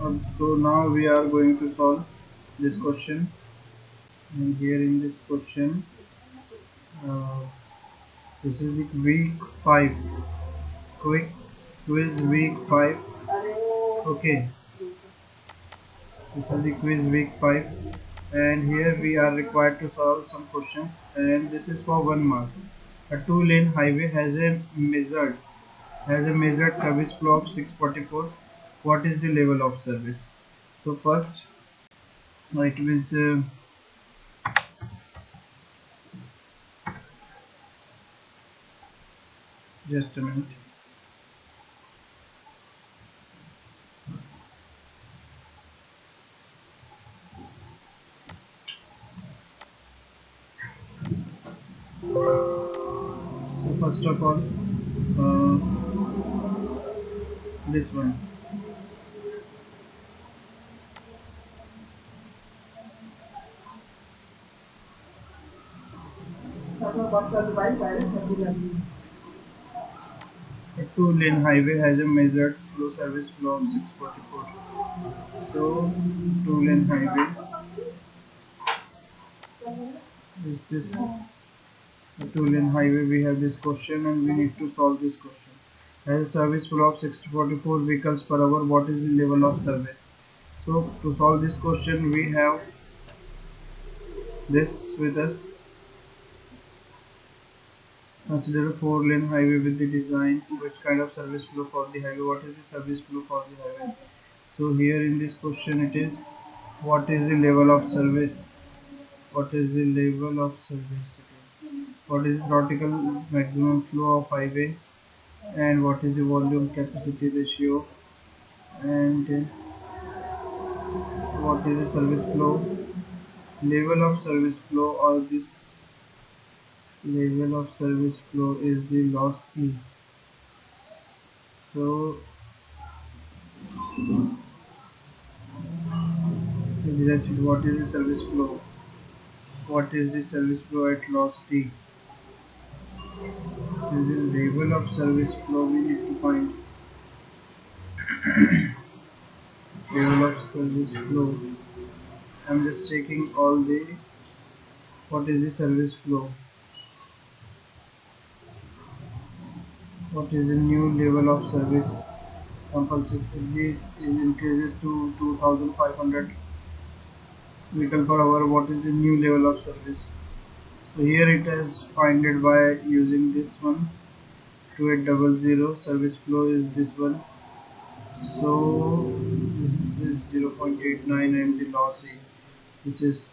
So now we are going to solve this question, and here in this question, uh, this is the week 5, quick quiz week 5. Okay, this is the quiz week 5, and here we are required to solve some questions, and this is for 1 mark. A two-lane highway has a measured service flow of 644. What is the level of service? So first, it was just a minute. So first of all, this one. A two-lane highway has a measured service flow of 644. So two-lane highway is this. A two-lane highway. We have this question, and we need to solve this question. Has a service flow of 644 vehicles per hour. What is the level of service? So to solve this question, we have this with us. Consider a four-lane highway with the design. Which kind of service flow for the highway? What is the service flow for the highway? So here in this question it is, what is the level of service? What is the level of service? What is the theoretical maximum flow of highway? And what is the volume capacity ratio? And what is the service flow? Level of service flow, or this level of service flow is the loss E. So what is the service flow? What is the service flow at loss T? This is the level of service flow we need to find. Level of service flow. I'm just checking all the, what is the service flow? What is the new level of service? Example 6, if this increases to 2500 vehicle per hour, what is the new level of service? So here it is find it by using this one, 2800. Service flow is this one. So this is 0.89, and the loss is, this is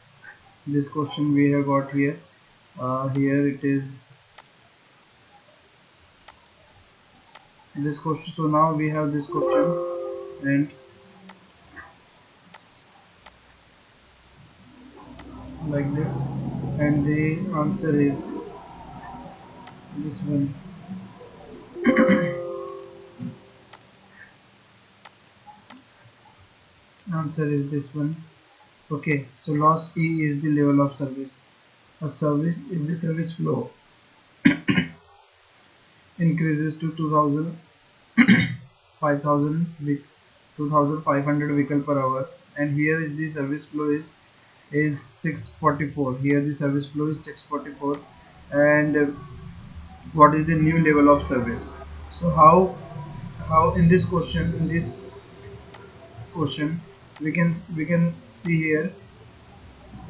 this question we have got here. Here it is this question. So now we have this question, and like this, and the answer is this one. Answer is this one. Okay, so loss E is the level of service. A service, if the service flow increases to 2000, 5000, 2500 vehicle per hour, and here is the service flow is 644. Here the service flow is 644, and what is the new level of service? So how in this question we can see here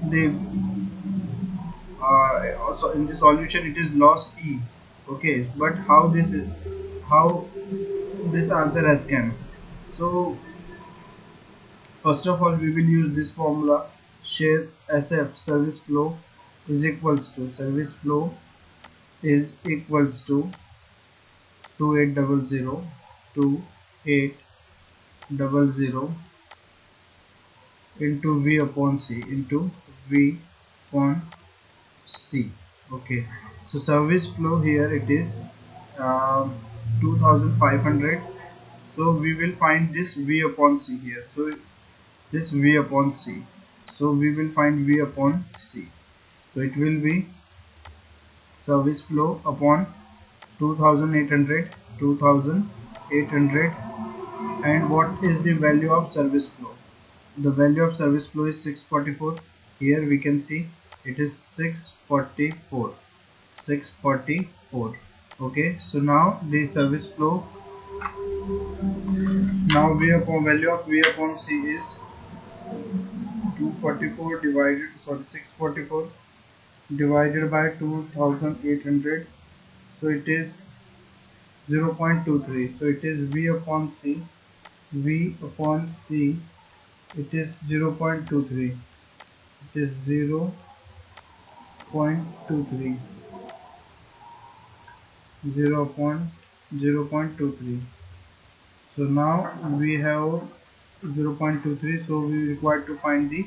the also in the solution it is loss E. Okay, but how this answer has come? So first of all, we will use this formula. Share SF, service flow is equals to, service flow is equals to 2800 2800 into V upon C, into V upon C. Okay, so service flow here it is 2500. So we will find this V upon C here. So this V upon C. So we will find V upon C. So it will be service flow upon 2800, 2800 And what is the value of service flow? The value of service flow is 644. Here we can see it is 644. 644. Okay, so now the service flow, now V upon value of V upon C is 244 divided, sorry, 644 divided by 2800, so it is 0.23. So it is V upon C, V upon C, it is 0.23. It is 0.23, 0.23. So now we have 0.23, so we require to find the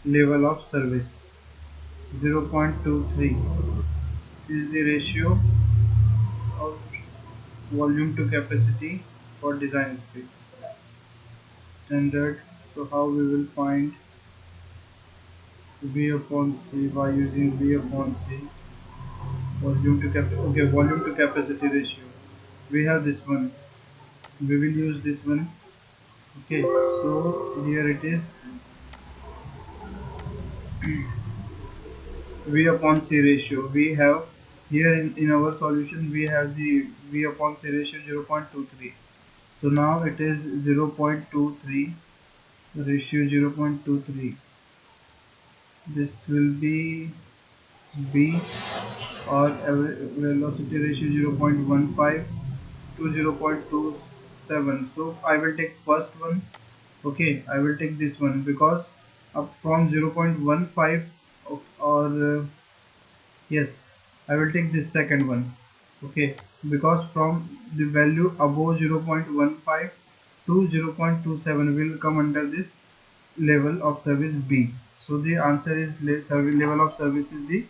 level of service. 0.23 is the ratio of volume to capacity for design speed. Standard. So how we will find V upon C by using V upon C, volume to volume to capacity ratio. We have this one. We will use this one. Okay, so here it is V upon C ratio. We have here in our solution we have the V upon C ratio 0.23. So now it is 0.23, ratio 0.23. This will be B, or velocity ratio 0.15 to 0.27. So I will take first one. Okay, I will take this one because up from 0.15, or yes, I will take this second one. Okay, because from the value above 0.15 to 0.27 will come under this level of service B. So the answer is level of service is the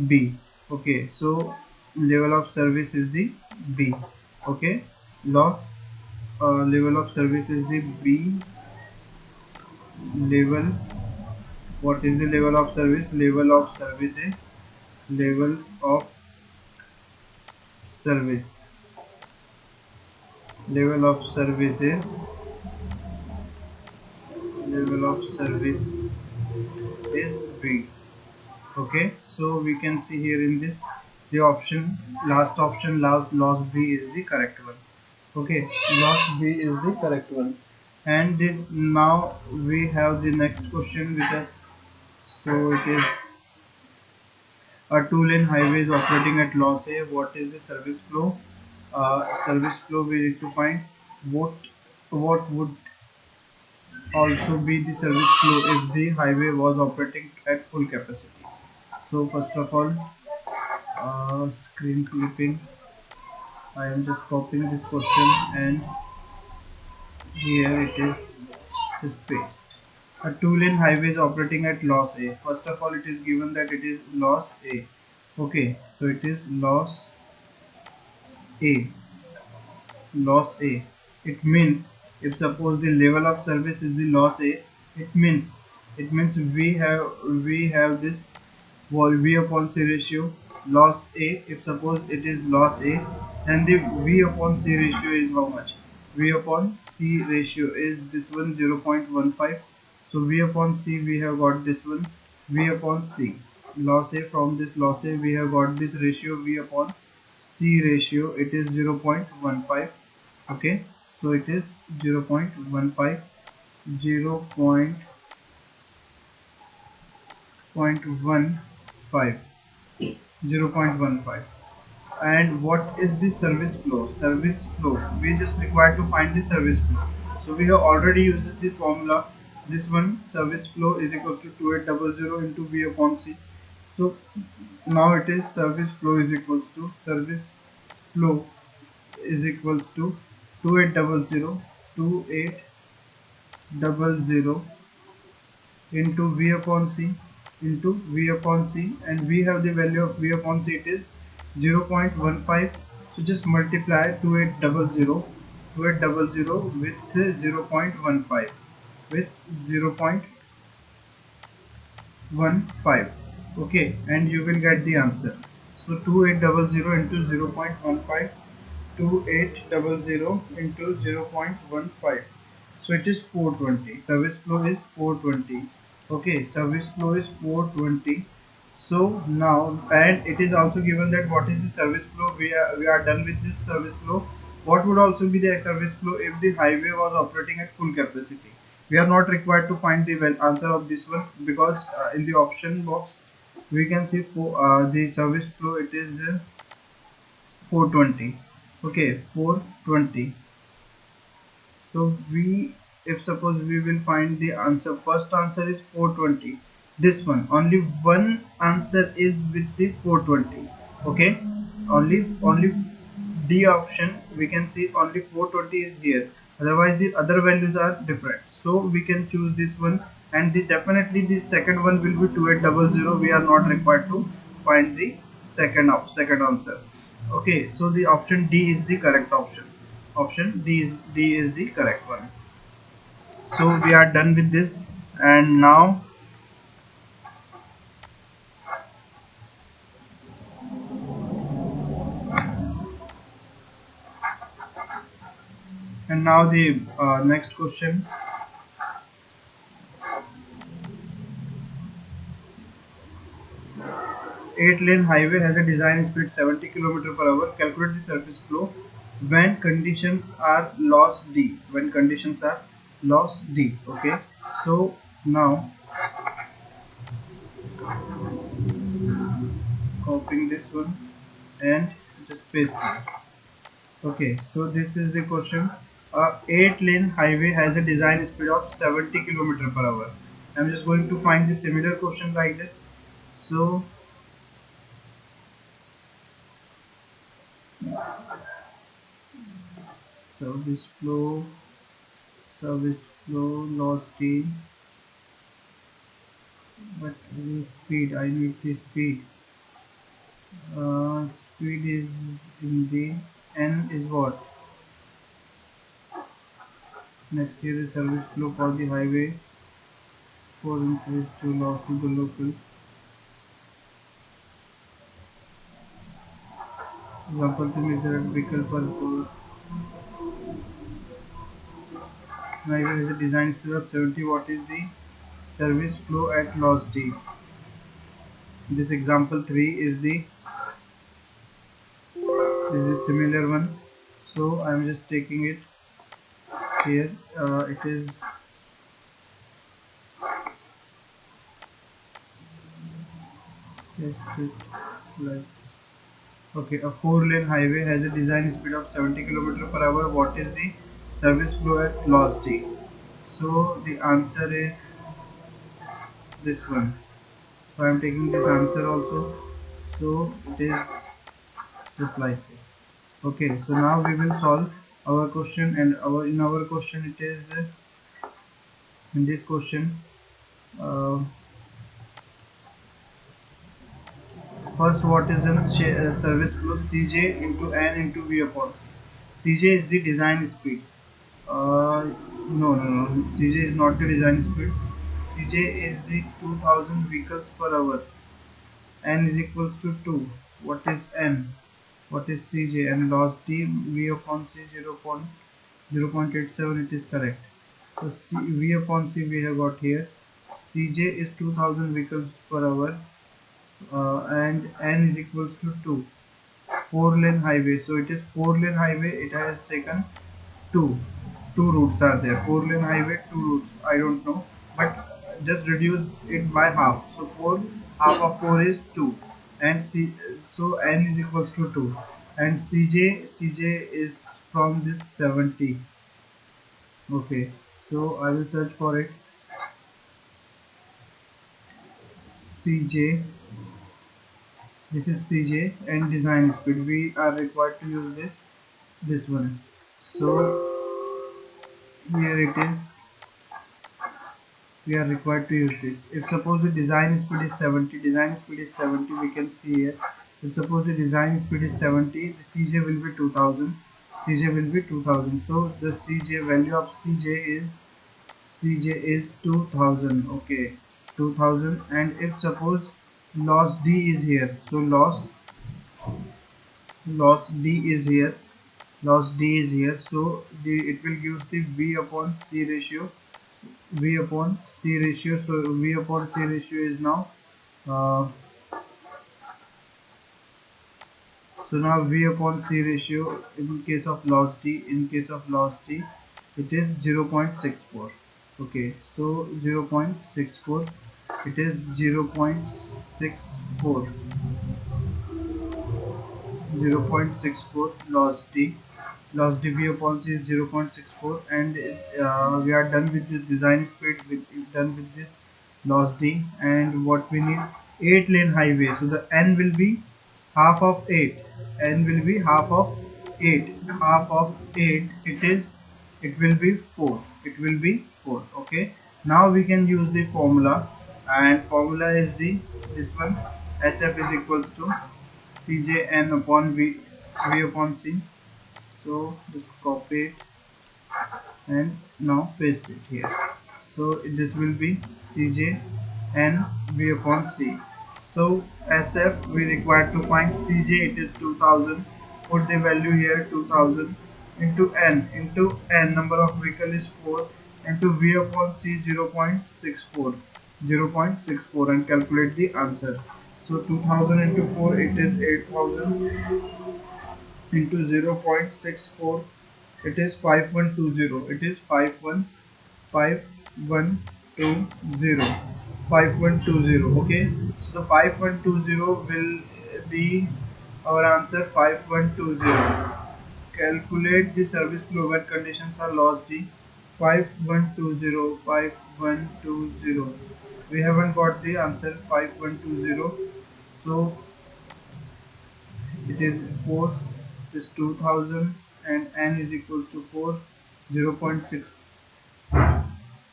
B. Okay, so level of service is the B. Okay, loss, level of service is the B. Level, what is the level of service? Level of service is level of service. Level of service is level of service is B. Okay, so we can see here in this the option, last option, loss B is the correct one. Okay, loss B is the correct one. And now we have the next question with us. So it is a two-lane highway is operating at loss A. What is the service flow? Service flow we need to find. What would also be the service flow if the highway was operating at full capacity? So first of all, screen clipping, I am just copying this question and here it is just paste. A two-lane highway is operating at loss A. First of all, it is given that it is loss A. Okay, so it is loss A. Loss A. It means if suppose the level of service is the loss A, it means we have this V upon C ratio loss A. If suppose it is loss A, then the V upon C ratio is how much? V upon C ratio is this one 0.15. So V upon C we have got this one V upon C loss A. From this loss A we have got this ratio V upon C ratio, it is 0.15. Okay, so it is 0.15, 0.15, 0.15. And what is the service flow? Service flow, we just require to find the service flow. So we have already used the formula. This one, service flow is equal to 2800 into V upon C. So now it is service flow is equals to service flow is equals to 2800 into V upon C into V upon C, and we have the value of V upon C, it is 0.15. So just multiply 2800 with 0.15 with 0.15. Okay, and you will get the answer. So 2800 into 0.15, 2800 into 0.15. So it is 420. Service flow is 420. Okay, service flow is 420. So now, and it is also given that what is the service flow. We are done with this service flow. What would also be the service flow if the highway was operating at full capacity? We are not required to find the answer of this one, because in the option box we can see for the service flow it is 420. Okay, 420. So we, if suppose we will find the answer, first answer is 420. This one, only one answer is with the 420. Okay, only D option we can see only 420 is here. Otherwise the other values are different. So we can choose this one, and the definitely the second one will be 2800. We are not required to find the second answer. Okay, so the option D is the correct option. Option D is the correct one. So we are done with this, and now the next question. 8-lane highway has a design speed 70 km per hour. Calculate the surface flow when conditions are loss D. When conditions are loss D. Okay. So now copying this one and just paste it. Okay, so this is the question. A 8-lane highway has a design speed of 70 km per hour. I'm just going to find the similar question like this. So, service flow, service flow, loss T. But speed, I need the speed. Speed is in the N is what? Next is the service flow for the highway for increase to loss in the local. Example to measure vehicle per hour. Highway has a design speed of 70. What is the service flow at loss D? This example 3 is the similar one. So I am just taking it here. It is just it like this. Okay, a 4-lane highway has a design speed of 70 km per hour. What is the service flow at loss D? So the answer is this one. So I am taking this answer also. So it is just like this. Okay, so now we will solve our question, and in our question it is in this question, uh, first, what is the service flow Cj into n into v upon c. Cj is the design speed. No, Cj is not the design speed. Cj is the 2000 vehicles per hour. N is equals to 2. What is n? What is Cj? And loss d v upon c 0.87. It is correct. So v upon c we have got here. Cj is 2000 vehicles per hour, and n is equals to 2. 4-lane highway, so it is 4-lane highway. It has taken two two routes are there. 4-lane highway, two routes, I don't know, but just reduce it by half. So 4, half of 4 is 2, and so n is equals to 2, and cj is from this 70. Okay, so I will search for it. Cj, this is Cj, and design speed, we are required to use this one. So here it is, we are required to use this. If suppose the design speed is 70, we can see here. If suppose the design speed is 70, the Cj will be 2000. Cj will be 2000. So the Cj value of Cj is 2000. Okay, 2000. And if suppose loss D is here, so loss D is here. loss D is here, so it will give the V upon C ratio. V upon C ratio. So V upon C ratio is now uh, so now V upon C ratio in case of loss D, it is 0.64. Okay, so 0.64, it is 0.64, 0.64 loss D. Loss dB upon C is 0.64, and we are done with this design speed, done with this loss D. And what we need, 8 lane highway, so the N will be half of 8, N will be half of 8, half of 8, it will be 4, it will be 4. Okay, now we can use the formula, and formula is this one, SF is equals to CJN upon V upon C. So just copy it and now paste it here. So this will be Cj and V upon C. So SF we require to find Cj, it is 2000. Put the value here 2000 into n, number of vehicle is 4, into V upon C 0.64, 0.64, and calculate the answer. So 2000 into 4, it is 8000, into 0.64, it is 5120, it is 5120, 5120. Okay, so the 5120 will be our answer, 5120. Calculate the service flow when conditions are lost D. 5120, 5120, we haven't got the answer 5120. So it is 4 is 2000, and n is equals to 4, 0.6.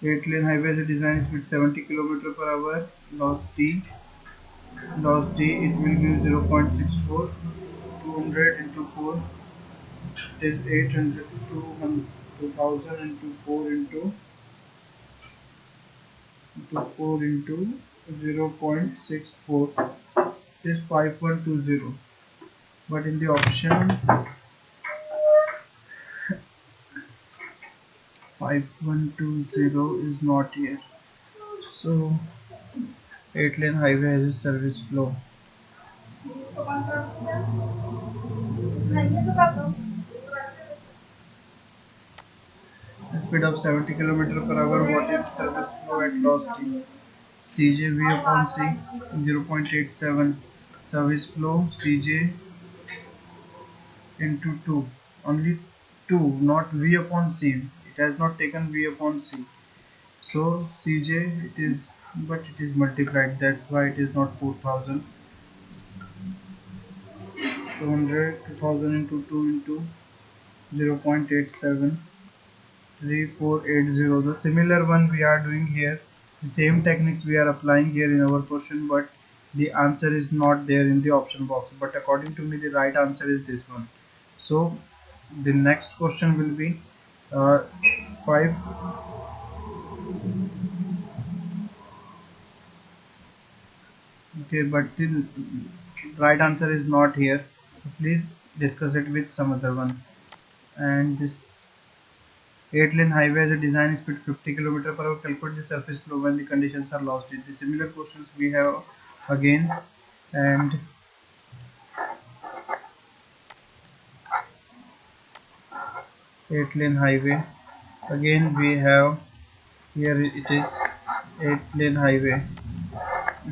8 lane highway has a design speed 70 km per hour. Loss d, it will give 0.64, 200 into 4, it is 800, 200, 2000 into 4 into 4 into 0.64, it is 5120. But in the option 5120 is not here. So 8 lane highway has a service flow. Speed of 70 km per hour. What is service flow at loss T? CJV upon C 0.87. Service flow CJ into 2. Only 2, not V upon C. It has not taken V upon C. So CJ it is, but it is multiplied. That's why it is not 4000. 200, 2000 into 2 into 0.87. 3480. The similar one we are doing here, the same techniques we are applying here in our question, but the answer is not there in the option box. But according to me, the right answer is this one. So the next question will be 5. Okay, but the right answer is not here. Please discuss it with some other one. And this 8 lane highway has a design speed 50 km per hour. Calculate the surface flow when the conditions are lost. The similar questions we have again. And 8 lane highway, again we have here, it is 8 lane highway.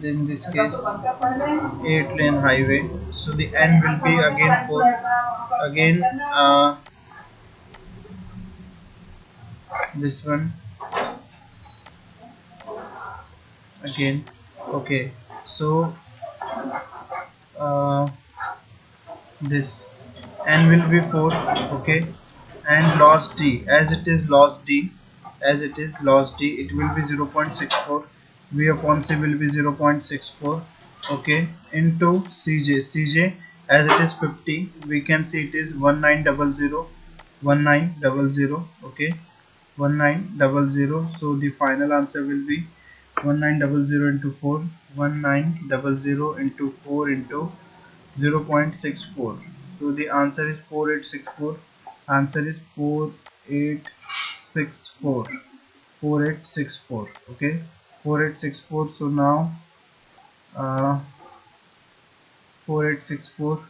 In this case 8 lane highway, so the n will be again 4, again this one again. Okay, so uh, this n will be 4. Okay, and loss d, as it is loss d, it will be 0.64. V upon c will be 0.64. Okay, into cj, as it is 50, we can see it is 1900, 1900. Okay, 1900. So the final answer will be 1900 into 4, 1900 into 4 into 0.64. So the answer is 4864. Answer is 4864. 4864. Okay, 4864. So now 4864,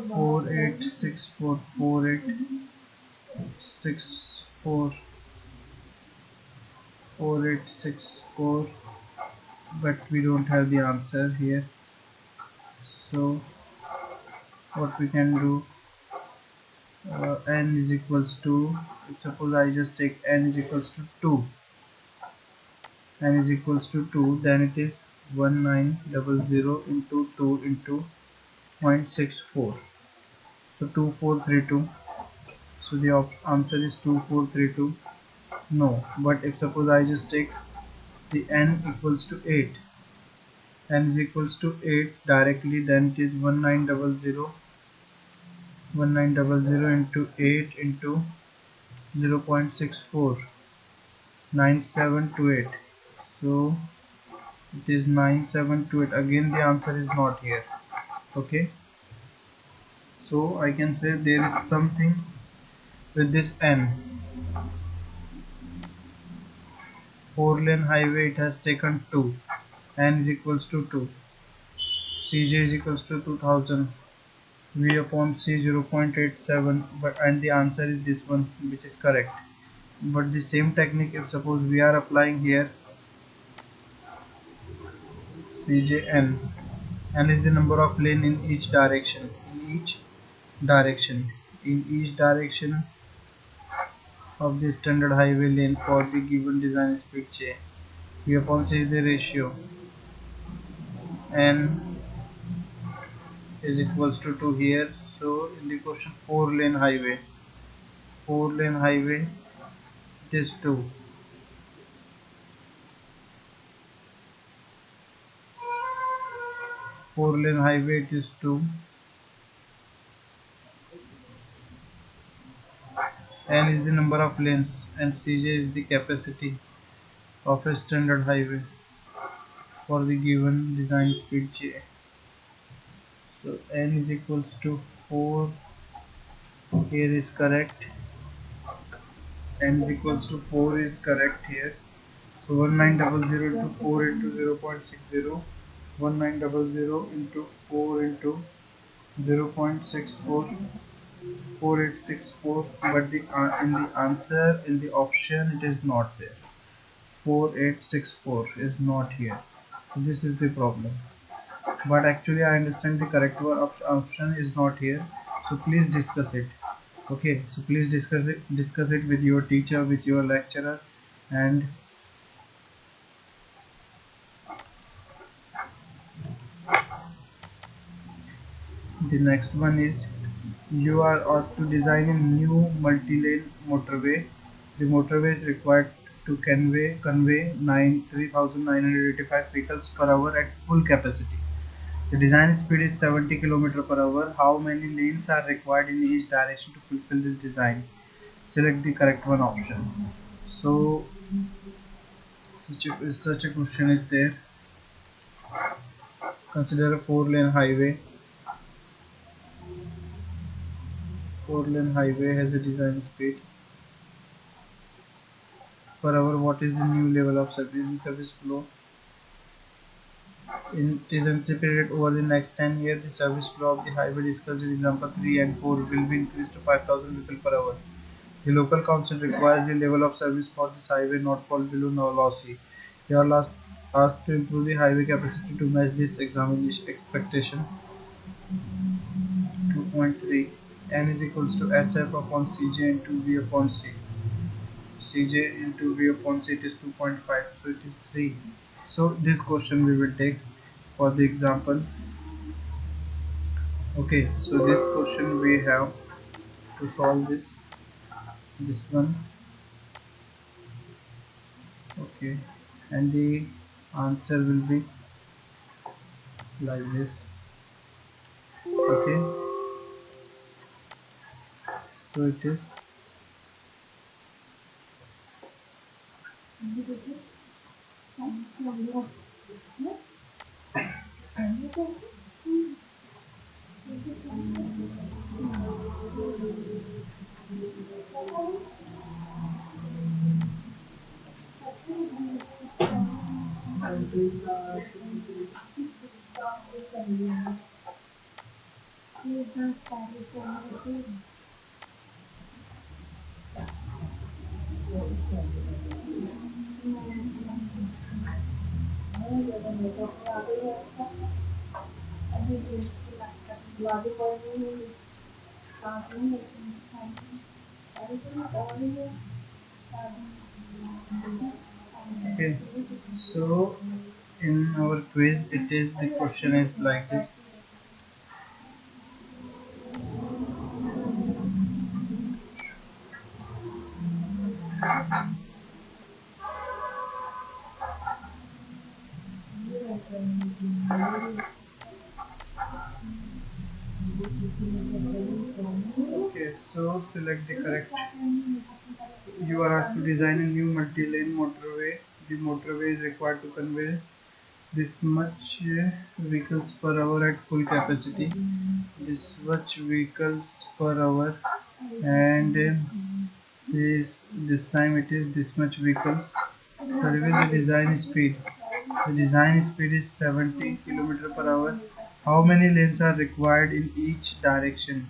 4864, 4864, 4864. But we don't have the answer here. So what we can do, n is equals to, suppose I just take n is equals to 2, n is equals to 2, then it is 1900 into 2 into 0.64, so 2432. So the answer is 2432. No, but if suppose I just take the n equals to 8, n is equals to 8 directly, then it is 1900 into 8 into 0.64, 9728. So it is 9728. Again the answer is not here. Okay, so I can say there is something with this n. 4-lane highway, it has taken 2, n is equals to 2, cj is equals to 2000, v upon c 0.87, but and the answer is this one, which is correct. But the same technique, if suppose we are applying here, cjn, n is the number of lane in each direction, direction in each direction of the standard highway lane for the given design speed j. V upon c is the ratio, n is equals to 2 here. So in the question, 4 lane highway, it is 2. 4-lane highway, it is 2. N is the number of lanes and Cj is the capacity of a standard highway for the given design speed j. So n is equals to 4, here is correct, n is equals to 4 is correct here. So 1900 into 4 into 0.60, 1900 into 4 into 0.64, 4864, but the in the answer, in the option, it is not there. 4864 is not here. So this is the problem. But actually I understand the correct option is not here. So please discuss it. Okay, so please discuss it with your teacher, with your lecturer. And the next one is, you are asked to design a new multi-lane motorway. The motorway is required to convey 3,985 vehicles per hour at full capacity. The design speed is 70 km per hour. How many lanes are required in each direction to fulfill this design? Select the correct one option. So such a question is there. Consider a 4-lane highway. 4-lane highway has a design speed per hour. What is the new level of service? The service flow it is anticipated over the next 10 years. The service flow of the highway discussed in example 3 and 4 will be increased to 5,000 vehicles per hour. The local council requires the level of service for this highway not fall below no lossy. They are asked to improve the highway capacity to match this examination expectation. 2.3, n is equals to sf upon cj into v upon c. Cj into v upon c, it is 2.5, so it is 3. So this question we will take for the example. Okay, so this question we have to solve this one. Okay, and the answer will be like this. Okay, so it is Okay, so in our quiz, it is the question is like this. Okay, so select the correct. You are asked to design a new multi-lane motorway. The motorway is required to convey this much vehicles per hour at full capacity. This much vehicles per hour, and this time it is this much vehicles. Survey the design speed. The design speed is 70 km per hour. How many lanes are required in each direction?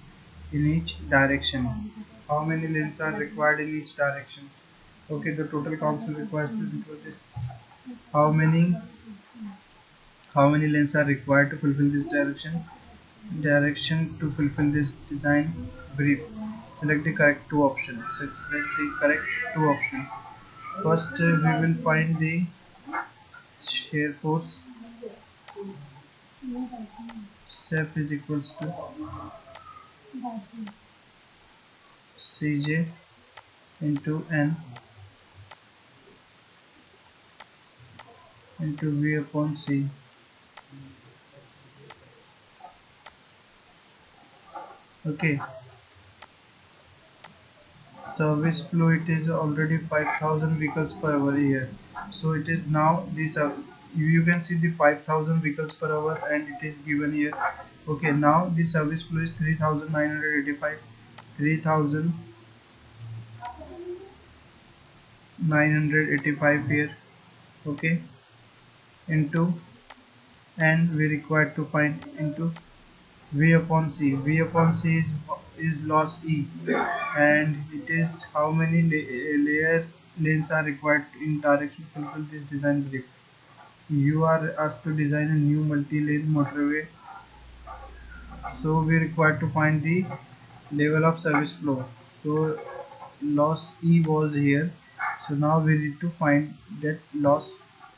In each direction. How many lanes are required in each direction? Okay, the total council requires to include this. How many how many lanes are required to fulfill this direction to fulfill this design brief? Select the correct two options. So select the correct two options. First, we will find the shear force. Sef is equals to Cj into N into V upon C. Okay, service flow, it is already 5000 vehicles per hour here. So it is now this you can see the 5000 vehicles per hour and it is given here. Okay, now the service flow is 3985 3985 here. Okay, into, and we require to find into V upon C. V upon C is loss E, and it is how many lanes are required in direction to fulfill this design brief. You are asked to design a new multi-lane motorway, so we require to find the level of service flow. So loss E was here, so now we need to find that loss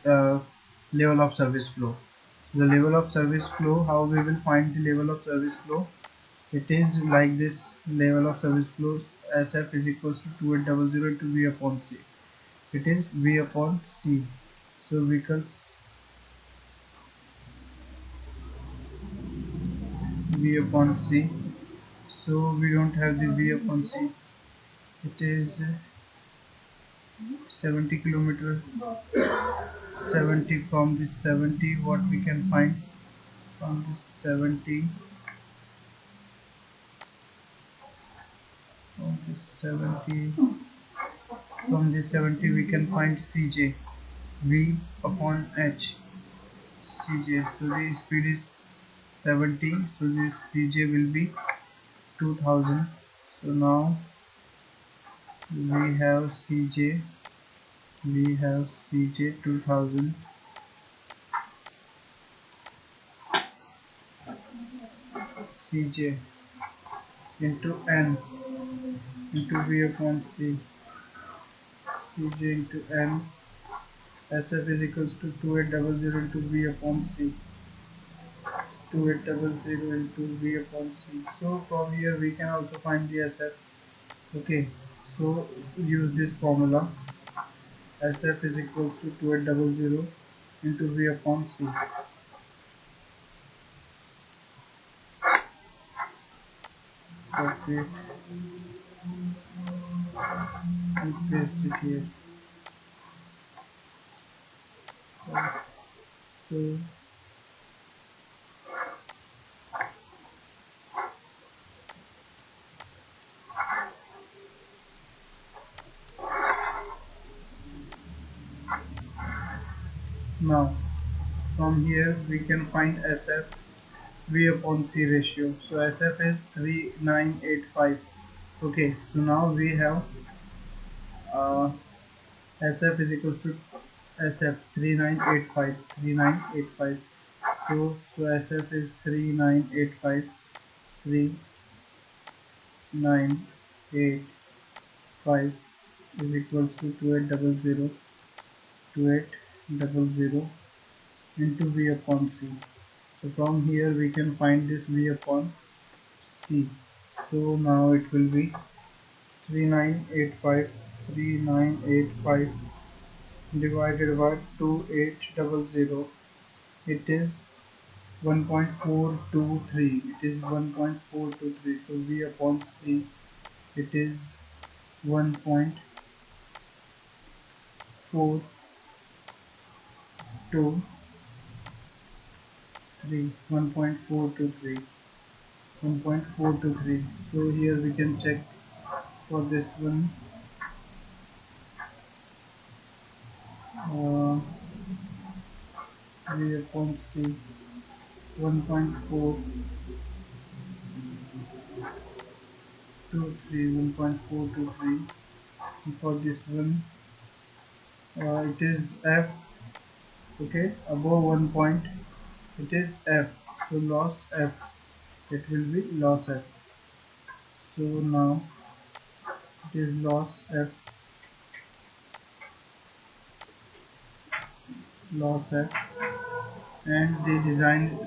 uh, level of service flow. The level of service flow, how we will find the level of service flow? It is like this. Level of service flow SF is equals to 2800 into V upon C. It is V upon C. So vehicles V upon C. So we don't have the V upon C. It is 70 kilometer. 70 from this 70. What we can find from this 70? From this 70. From this 70 we can find CJ. V upon H. CJ. So the speed is 70. So this CJ will be 2000. So now we have CJ. We have CJ 2000. CJ into N into V upon C. CJ into N. SF is equals to 2800 into V upon C. 2800 into V upon C. So from here we can also find the SF. Okay. So use this formula. SF is equals to 2800 into V upon C. Copy it and paste it here. So Now from here we can find SF V upon C ratio. So SF is 3985. Okay, so now we have uh, SF is equals to SF 3985. So SF is 3985 3985 is equals to 2800 into V upon C. So from here we can find this V upon C. So now it will be 3985 divided by 2800. It is 1.423. It is 1.423. So V upon C, it is 1.423. 1.423. 1.423. So here we can check for this one. Uh, V upon C 1.423. For this one, it is F. Okay, above 1 point it is F. So loss F, it will be loss F. So now it is loss F, loss F, and the design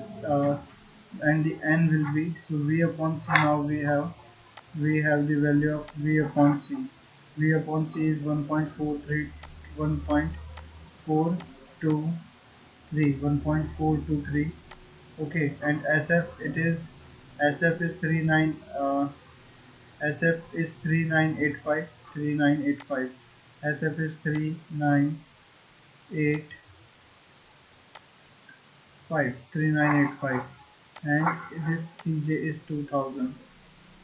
and the N will be, so V upon C. Now we have the value of V upon C. V upon C is 1.43, 1.423, 1.423. Okay, and SF, it is SF is 39 SF is 3985, 3985. SF is 3985, and this CJ is 2000.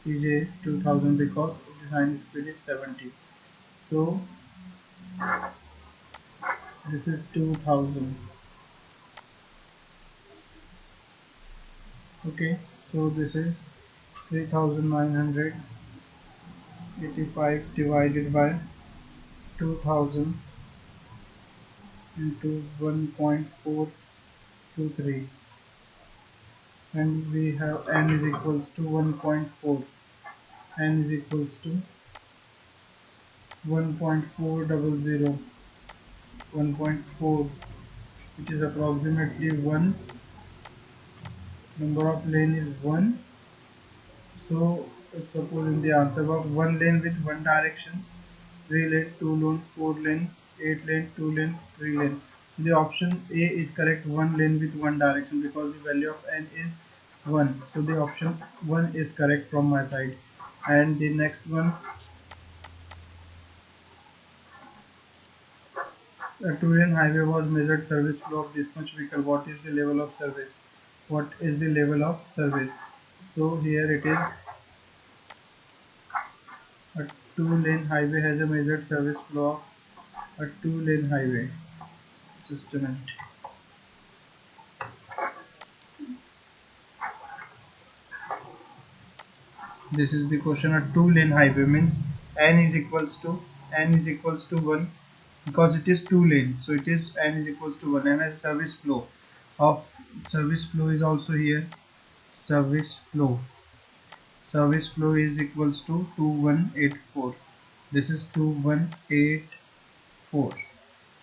CJ is 2000 because design speed is 70. So this is 2000. Okay, so this is 3985 divided by 2000 into 1.423, and we have n is equals to 1.4. N is equals to 1.400, 1.4, which is approximately 1. Number of lane is 1. So suppose in the answer box, 1 lane with 1 direction, 3 lane, 2 lane, 4 lane, 8 lane, 2 lane, 3 lane. The option A is correct, 1 lane with 1 direction, because the value of n is 1. So the option 1 is correct from my side. And the next one, a two-lane highway was measured service flow of this much vehicle. What is the level of service? What is the level of service? So here it is, a two-lane highway has a measured service flow of a two-lane highway. Just a minute. This is the question. A two-lane highway means n is equals to 1, because it is two lane. So it is n is equals to 1, and as service flow of service flow is also here. Service flow is equals to 2184. This is 2184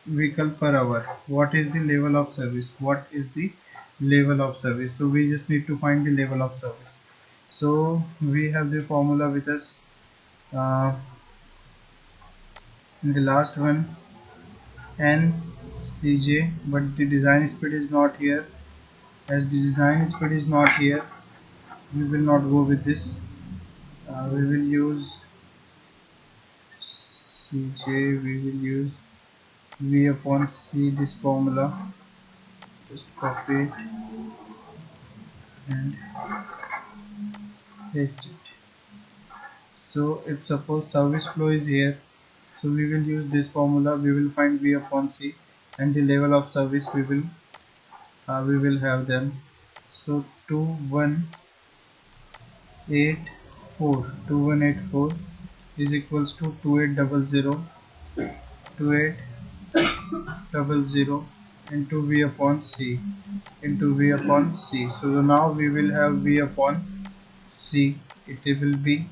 vehicle per hour. What is the level of service? What is the level of service? So we just need to find the level of service. So we have the formula with us uh, in the last one, NCJ, but the design speed is not here. As the design speed is not here, we will not go with this. We will use CJ, we will use V upon C, this formula. Just copy it and paste it. So if suppose service flow is here, so we will use this formula. We will find V upon C. and the level of service we will have them. So 2184 is equals to 2800 into V upon C into V upon C. So now we will have V upon C. It will be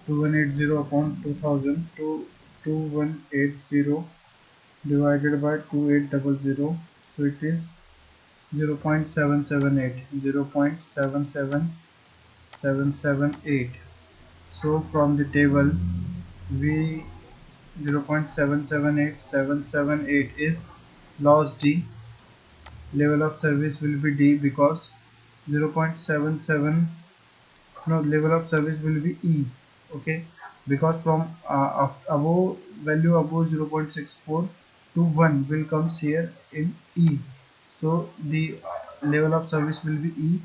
2180 upon 2000 to 2180 divided by 2800. So it is 0.778 0.77778. So from the table we 0.778778 is loss D. Level of service will be D because 0.77, no, level of service will be E. Okay, because from above value above 0.64 to 1 will comes here in E. So the level of service will be E.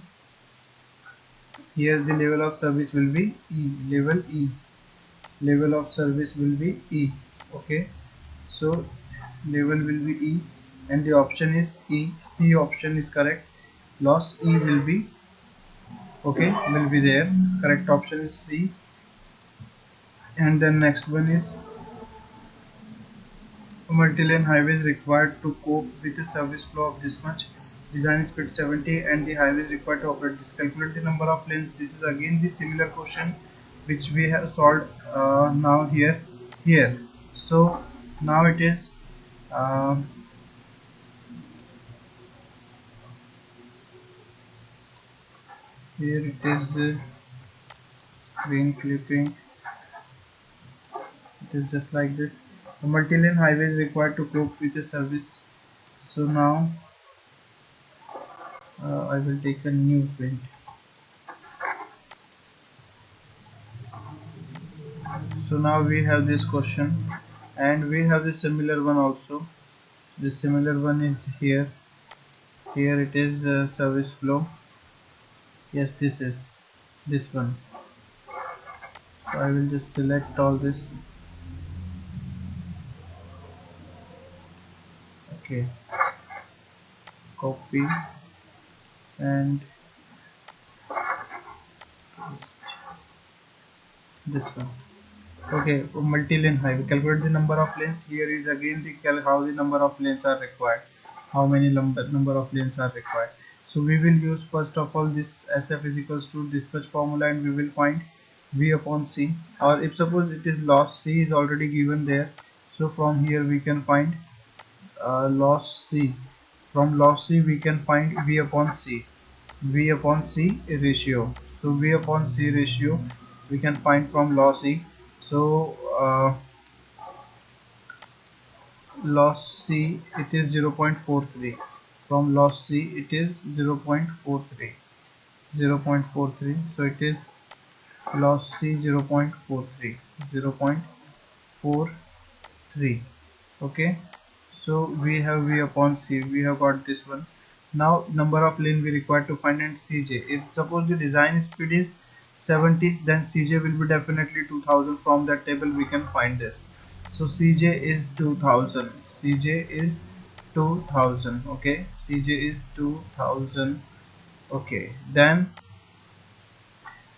Here the level of service will be E. Level of service will be E. Okay, so level will be E and the option is E. C option is correct. Loss E will be, okay, will be there. Correct option is C. And then next one is multi-lane highways required to cope with a service flow of this much. Design speed 70 and the highways required to operate this. Calculate the number of lanes. This is again the similar question which we have solved now here. So now it is uh, here it is screen clipping. It is just like this. A multi-lane highway is required to cope with the service. So now I will take a new print. So now we have this question and we have the similar one also. The similar one is here it is service flow. Yes, this is this one. So I will just select all this. Okay, copy and this one. Okay, multi-lane highway. Calculate the number of lanes. Here is again the how the number of lanes are required. How many number of lanes are required. So we will use first of all this SF is equals to dispatch formula and we will find V upon C. Or if suppose it is loss, C is already given there. So from here we can find loss C. From loss C we can find V upon C. V upon C ratio. So V upon C ratio we can find from loss C. So loss C it is 0.43. From loss C it is 0.43. 0.43. So it is loss C 0.43. 0.43. Okay. So we have V upon C. We have got this one. Now number of lane we require to find and CJ. If suppose the design speed is 70, then CJ will be definitely 2000. From that table we can find this. So CJ is 2000. CJ is 2000. Okay, CJ is 2000. Okay, then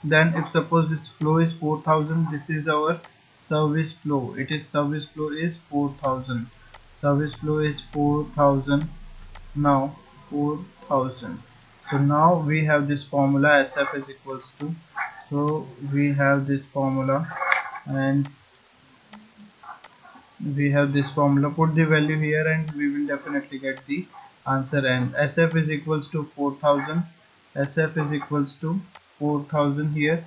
if suppose this flow is 4000, this is our service flow. It is service flow is 4000. Service flow is 4000. Now 4000. So now we have this formula SF is equals to, so we have this formula and we have this formula. Put the value here and we will definitely get the answer. And SF is equals to 4000. SF is equals to 4000 here.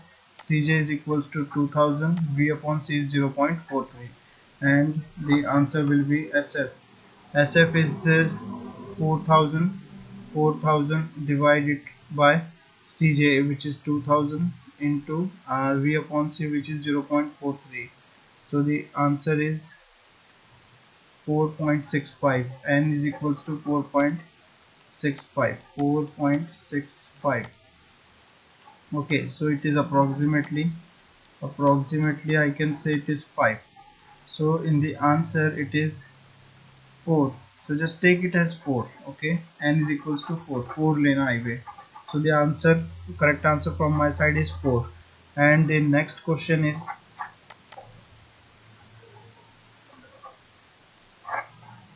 CJ is equals to 2000. V upon C is 0.43 and the answer will be SF. SF is 4000. 4000 divided by CJ which is 2000 into V upon C which is 0.43. So the answer is 4.65. N is equals to 4.65. 4.65. Okay, so it is approximately I can say it is 5. So in the answer it is 4. So just take it as 4. Okay, n is equals to 4, 4 lane highway. So the answer, correct answer from my side is 4. And the next question is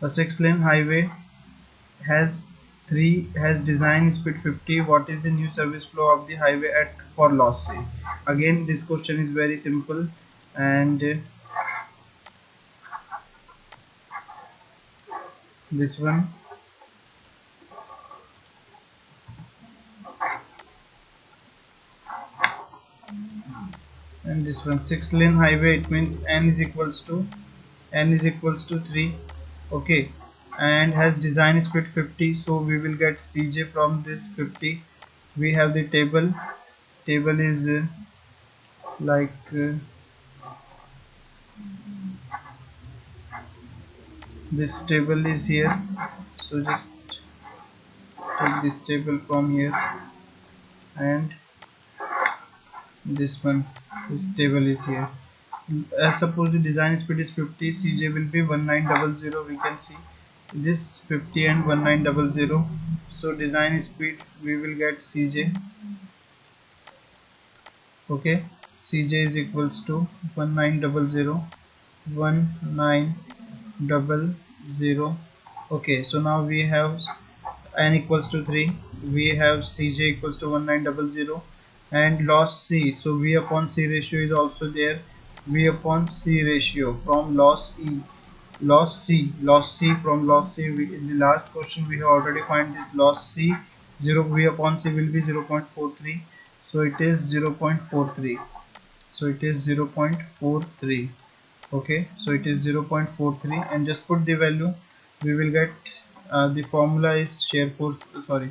a 6 lane highway has design speed 50. What is the new service flow of the highway at for loss C? Again, this question is very simple, and this one and this one. 6 lane highway, it means n is equals to 3. Okay, and has design speed 50, so we will get Cj from this 50. We have the table is like this table is here, so just take this table from here, and this table is here. Suppose the design speed is 50, Cj will be 1900. We can see this 50 and 1900. So design speed we will get Cj. Okay, Cj is equals to 1900, 1900. Okay, so now we have n equals to 3, we have Cj equals to 1900, and loss C, so V upon C ratio is also there. V upon C ratio from loss E, loss C from loss C, in the last question we have already find this loss C. 0 V upon C will be 0.43, so it is 0.43, so it is 0.43. Okay, so it is 0.43, and just put the value. We will get the formula is share force, sorry,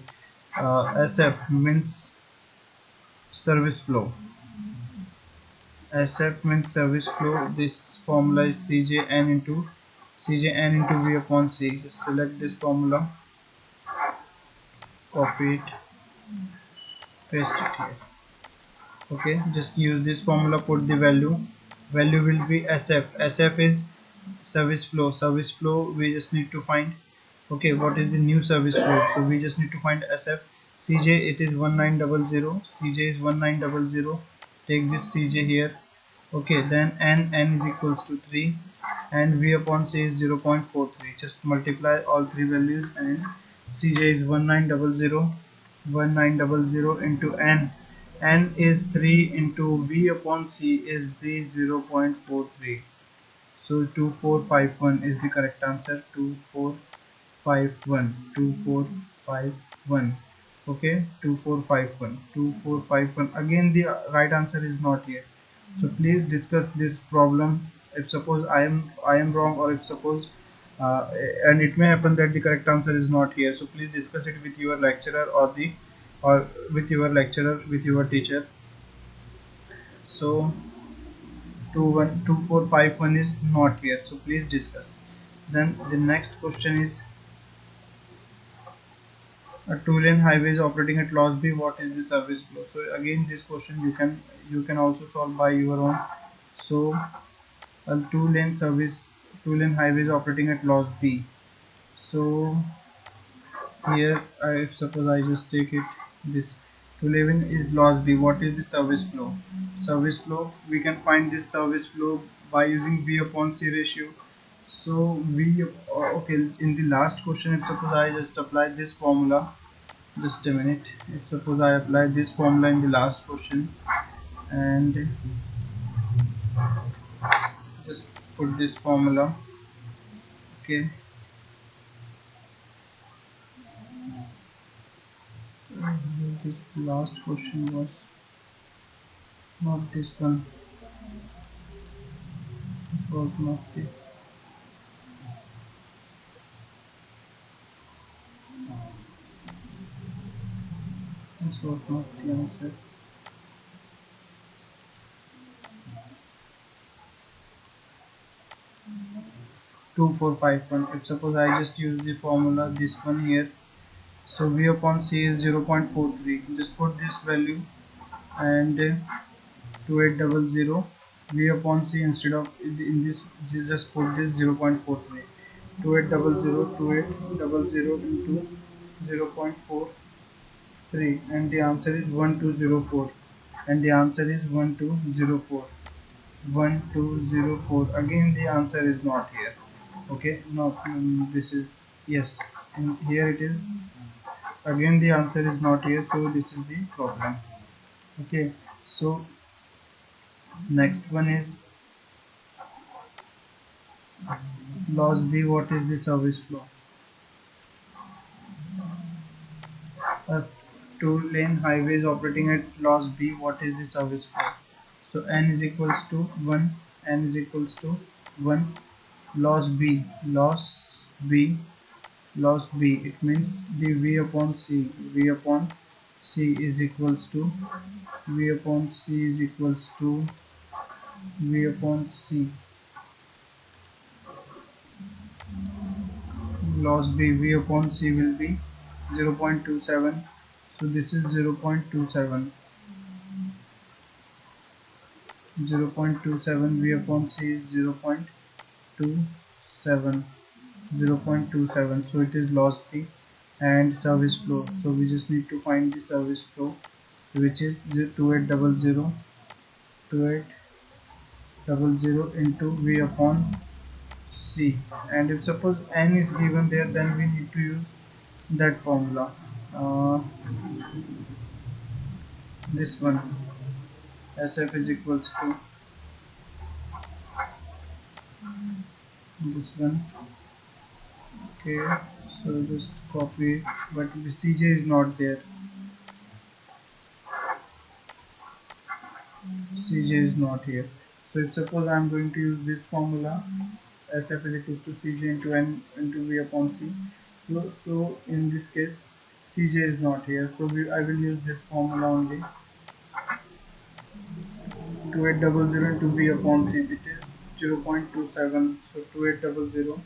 SF means service flow. SF means service flow. This formula is Cjn into V upon C. Just select this formula, copy it, paste it here. Okay, just use this formula, put the value will be SF is service flow we just need to find. Okay, what is the new service flow? So we just need to find SF. Cj, it is 1900, Cj is 1900. Take this Cj here. Okay, then n is equals to 3, and V upon C is 0.43. Just multiply all three values, and Cj is 1900 into n is 3 into V upon C is the 0.43. So 2451 is the correct answer. 2451. Okay, 2451. Again, the right answer is not here. So please discuss this problem. If suppose I am wrong, or if suppose and it may happen that the correct answer is not here. So please discuss it with your lecturer, or with your teacher. So 2451 is not here, so please discuss. Then the next question is a two-lane highway is operating at loss B. What is the service flow? So again, this question you can also solve by your own. So a two-lane highway is operating at loss B. So here, if suppose I just take it, this 211 is loss B. What is the service flow? Service flow, we can find this service flow by using V upon C ratio. So okay, in the last question, if suppose I just apply this formula, just a minute, if suppose I apply this formula in the last question, and just put this formula. Okay, this last question was not this one, it was not this. This was not the answer. 2451. If suppose I just use the formula, this one here, so V upon C is 0.43. Just put this value, and 2800. V upon C, instead of in this, just put this 0.43. 2800 into 0.43, and the answer is 1204, and the answer is 1204. 1204. Again the answer is not here. Okay, no, this is, yes, and here it is. Again the answer is not here, so this is the problem. Okay, so next one is loss B. What is the service flow? A two-lane highway is operating at loss B. What is the service flow? So n is equals to 1, n is equals to 1, loss B, loss B, it means the V upon C, V upon C is equals to, V upon C is equals to V upon C, loss B, V upon C will be 0.27, so this is 0.27, 0.27, V upon C is 0.27, 0.27, so it is loss B. And service flow, so we just need to find the service flow, which is 2800 into V upon C, and if suppose n is given there, then we need to use that formula, uh, this one, SF is equals to this one. Okay, so just copy it, but the CJ is not there, CJ is not here. So if suppose I am going to use this formula, SF is equals to CJ into N into V upon C. So in this case, CJ is not here. So I will use this formula only. 2800 into V upon C. It is 0.27. So 2800,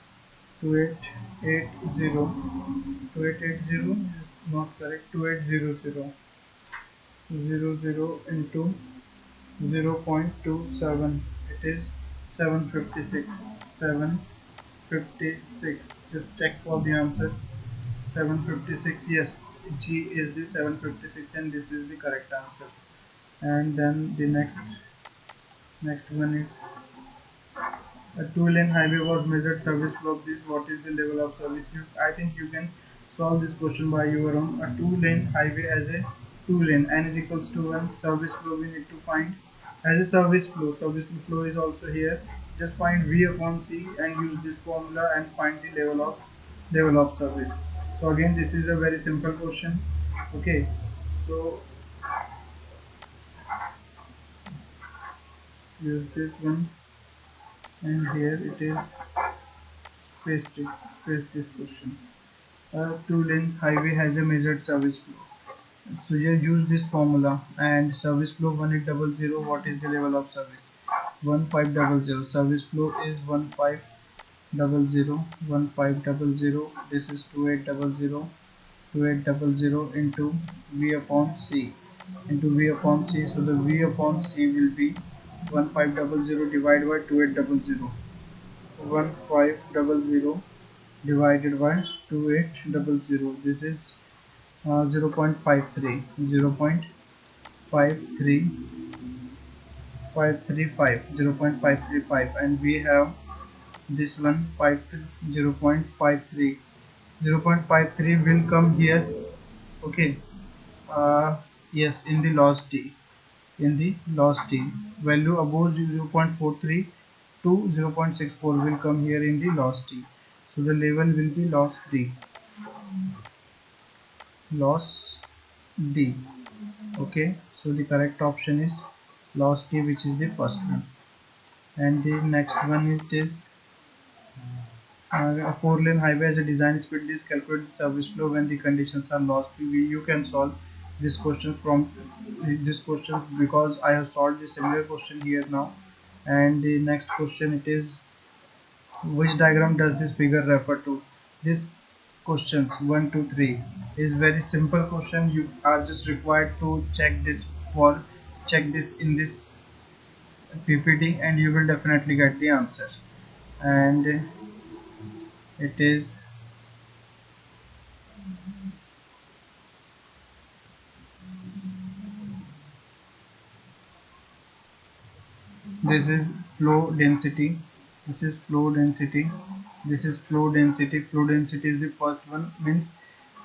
2880, 2880 is not correct. 2800, 00 into 0.27, it is 756, 756, just check for the answer. 756, yes, G is the 756, and this is the correct answer. And then the next one is a two-lane highway was measured service flow of this. What is the level of service? I think you can solve this question by your own. A two-lane highway as a two-lane, n is equals to 1. Service flow we need to find as a service flow. Service flow is also here. Just find V upon C and use this formula and find the level of service. So again, this is a very simple question. Okay, so use this one, and here it is, paste this question. A two-lane highway has a measured service flow. So you use this formula, and service flow 1800. What is the level of service? 1500. Service flow is 1500. 1500. This is 2800. 2800 into V upon C. Into V upon C. So the V upon C will be 1500 divided by 2800. 1500 divided by 2800. This is 0.53, 0.53, 535, 0.535, and we have this one 0.53, 0.53 will come here. Okay, yes, in the loss T, in the loss T, value above 0.43 to 0.64 will come here in the loss T. So the level will be loss D, loss D. Okay, so the correct option is loss T, which is the first one. And the next one is this, a four-lane highway has a design speed is calculate the service flow when the conditions are lost. You can solve this question from this question, because I have solved the similar question here now. And the next question, it is, which diagram does this figure refer to? This questions 1 to 3 is very simple question. You are just required to check this for check this in this PPT, and you will definitely get the answer. And It is this is flow density, this is flow density, this is flow density. Flow density is the first one, means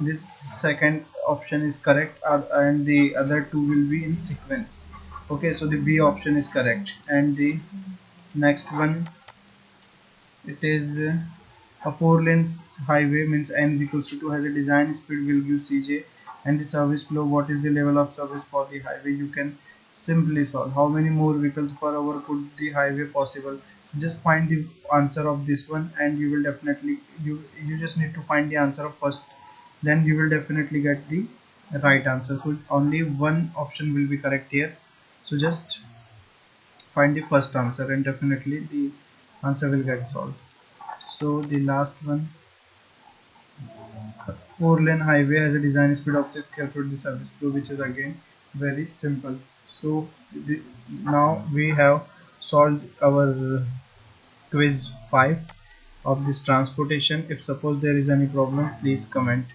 this second option is correct, and the other two will be in sequence. Okay, so the B option is correct. And the next one, it is a 4 lanes highway, means n is equals to 2, has a design speed will give Cj, and the service flow, what is the level of service for the highway? You can simply solve. How many more vehicles per hour could the highway possible? Just find the answer of this one, and you will definitely, you just need to find the answer of first, then you will definitely get the right answer. So only one option will be correct here, so just find the first answer and definitely the answer will get solved. So the last one, 4 lane highway has a design speed of 6 km per the service flow, which is again very simple. So now we have solved our quiz 5 of this transportation. If suppose there is any problem, please comment.